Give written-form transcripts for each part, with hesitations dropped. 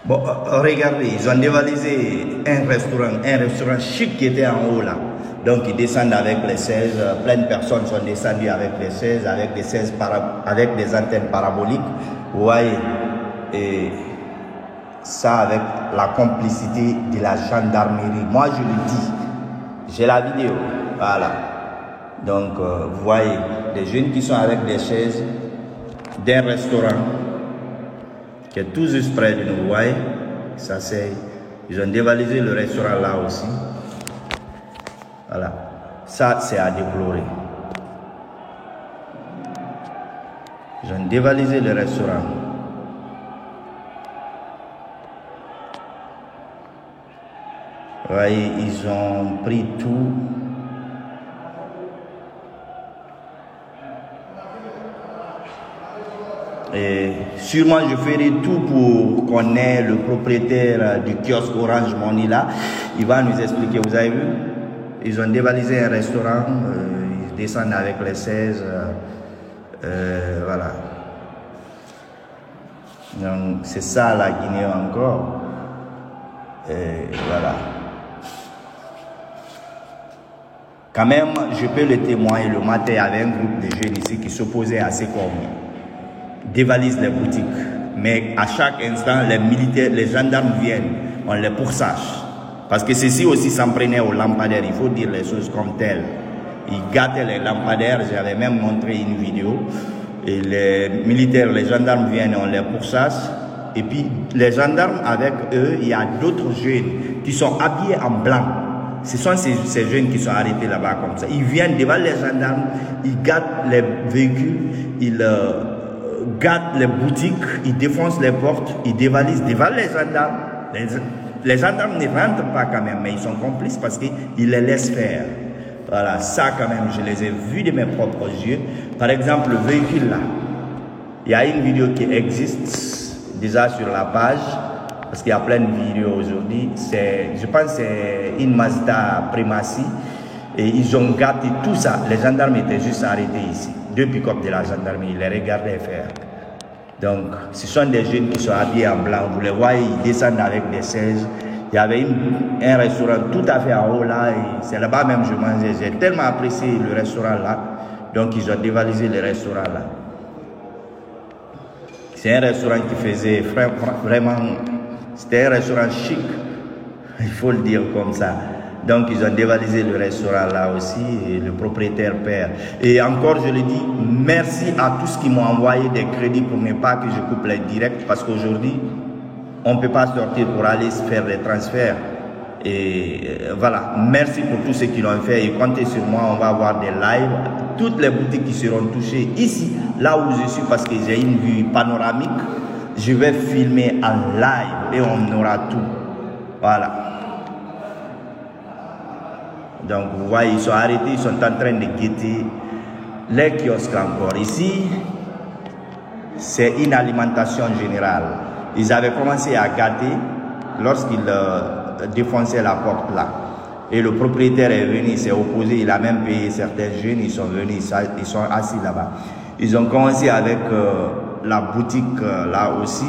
Bon, regardez, ils ont dévalisé un restaurant chic qui était en haut là. Donc ils descendent avec les 16, plein de personnes sont descendues avec les 16, avec des antennes paraboliques. Vous voyez, et ça avec la complicité de la gendarmerie. Moi je le dis, j'ai la vidéo, voilà. Donc vous voyez, des jeunes qui sont avec des chaises d'un restaurant qui est tout juste près de nous, vous voyez, ça c'est, ils ont dévalisé le restaurant là aussi. Voilà, ça c'est à déplorer. Ils ont dévalisé le restaurant. Vous voyez, ils ont pris tout. Et sûrement je ferai tout pour qu'on ait le propriétaire du kiosque Orange Money là. Il va nous expliquer, vous avez vu? Ils ont dévalisé un restaurant, ils descendent avec les 16, voilà. Donc c'est ça la Guinée encore. Et voilà. Quand même, je peux le témoigner, le matin, il y avait un groupe de jeunes ici qui s'opposaient à ces communes. Dévalisent les boutiques. Mais à chaque instant, les militaires, les gendarmes viennent, on les poursache. Parce que ceci aussi s'en prenait aux lampadaires, il faut dire les choses comme telles. Ils gâtaient les lampadaires, j'avais même montré une vidéo. Et les militaires, les gendarmes viennent, on les poursache. Et puis les gendarmes avec eux, il y a d'autres jeunes qui sont habillés en blanc. Ce sont ces jeunes qui sont arrêtés là-bas comme ça. Ils viennent devant les gendarmes, ils gâtent les véhicules, ils gâtent les boutiques, ils défoncent les portes, ils dévalisent devant les gendarmes. Les gendarmes ne rentrent pas quand même, mais ils sont complices parce qu'ils les laissent faire. Voilà, ça quand même, je les ai vus de mes propres yeux. Par exemple, le véhicule là, il y a une vidéo qui existe déjà sur la page, parce qu'il y a plein de vidéos aujourd'hui. Je pense que c'est une Mazda Primacy, et ils ont gâté tout ça. Les gendarmes étaient juste arrêtés ici. 2 pick-up de la gendarmerie, ils les regardaient faire. Donc, ce sont des jeunes qui sont habillés en blanc. Vous les voyez, ils descendent avec des 16. Il y avait un restaurant tout à fait en haut là. C'est là-bas même que je mangeais. J'ai tellement apprécié le restaurant là. Donc, ils ont dévalisé le restaurant là. C'est un restaurant qui faisait vraiment... C'était un restaurant chic. Il faut le dire comme ça. Donc, ils ont dévalisé le restaurant là aussi, et le propriétaire perd. Et encore, je le dis, merci à tous qui m'ont envoyé des crédits pour ne pas que je coupe les directs, parce qu'aujourd'hui, on ne peut pas sortir pour aller faire des transferts. Et voilà, merci pour tous ceux qui l'ont fait, et comptez sur moi, on va avoir des lives. Toutes les boutiques qui seront touchées ici, là où je suis, parce que j'ai une vue panoramique, je vais filmer en live et on aura tout. Voilà. Donc vous voyez, ils sont arrêtés, ils sont en train de guetter les kiosques encore. Ici, c'est une alimentation générale. Ils avaient commencé à gâter lorsqu'ils défonçaient la porte là. Et le propriétaire est venu, il s'est opposé, il a même payé certains jeunes, ils sont venus, ils sont assis là-bas. Ils ont commencé avec la boutique là aussi.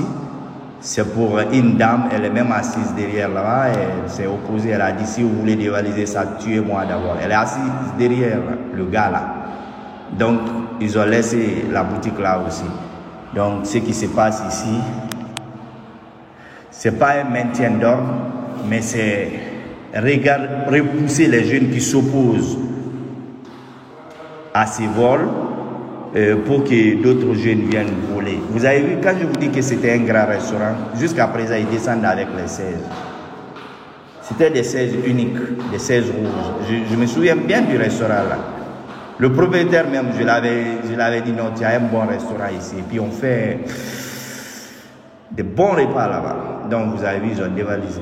C'est pour une dame, elle est même assise derrière là, elle s'est opposée, elle a dit si vous voulez dévaliser ça, tuez-moi d'abord. Elle est assise derrière le gars là. Donc, ils ont laissé la boutique là aussi. Donc, ce qui se passe ici, c'est pas un maintien d'ordre, mais c'est repousser les jeunes qui s'opposent à ces vols. Pour que d'autres jeunes viennent voler. Vous avez vu, quand je vous dis que c'était un grand restaurant, jusqu'à présent, ils descendent avec les 16. C'était des 16 uniques, des 16 rouges. Je me souviens bien du restaurant là. Le propriétaire même, je l'avais dit, non, il y a un bon restaurant ici. Et puis on fait de bons repas là-bas. Donc vous avez vu, ils ont dévalisé.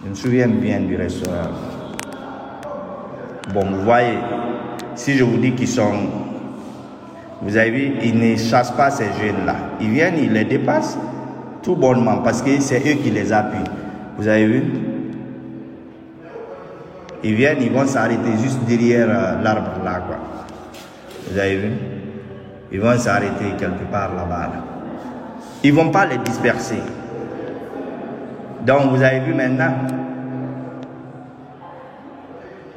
Je me souviens bien du restaurant. Bon, vous voyez, si je vous dis qu'ils sont... Vous avez vu, ils ne chassent pas ces jeunes-là. Ils viennent, ils les dépassent tout bonnement parce que c'est eux qui les appuient. Vous avez vu? Ils viennent, ils vont s'arrêter juste derrière l'arbre là, quoi. Vous avez vu? Ils vont s'arrêter quelque part là-bas. Là. Ils ne vont pas les disperser. Donc, vous avez vu maintenant,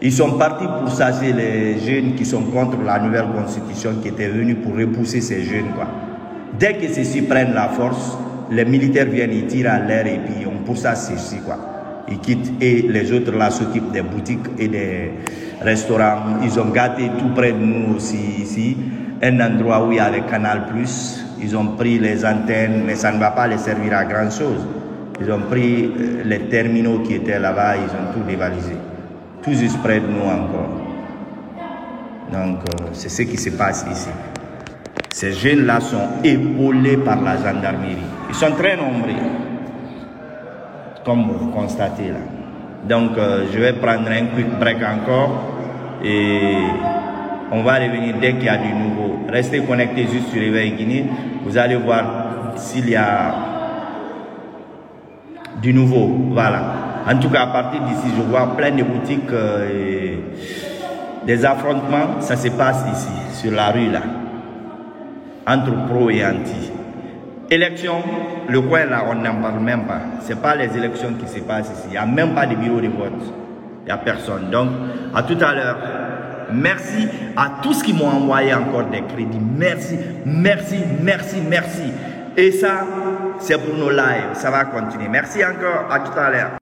ils sont partis pour chasser les jeunes qui sont contre la nouvelle constitution qui était venue pour repousser ces jeunes, quoi. Dès que ceux-ci prennent la force, les militaires viennent, ils tirent à l'air et puis on pourchasse ceux-ci, quoi. Ils quittent et les autres là s'occupent des boutiques et des restaurants. Ils ont gâté tout près de nous aussi ici, un endroit où il y avait Canal+. Ils ont pris les antennes, mais ça ne va pas les servir à grand chose. Ils ont pris les terminaux qui étaient là-bas, ils ont tout dévalisé. Tout juste près de nous encore. Donc, c'est ce qui se passe ici. Ces jeunes-là sont épaulés par la gendarmerie. Ils sont très nombreux, comme vous constatez là. Donc, je vais prendre un quick break encore et on va revenir dès qu'il y a du nouveau. Restez connectés juste sur Réveil Guinée. Vous allez voir s'il y a du nouveau. Voilà. En tout cas, à partir d'ici, je vois plein de boutiques, et des affrontements. Ça se passe ici, sur la rue là, entre pro et anti. Élection, le coin là, on n'en parle même pas. Ce n'est pas les élections qui se passent ici. Il n'y a même pas de bureau de vote. Il n'y a personne. Donc, à tout à l'heure. Merci à tous qui m'ont envoyé encore des crédits. Merci, merci, merci, merci. Et ça, c'est pour nos lives. Ça va continuer. Merci encore. À tout à l'heure.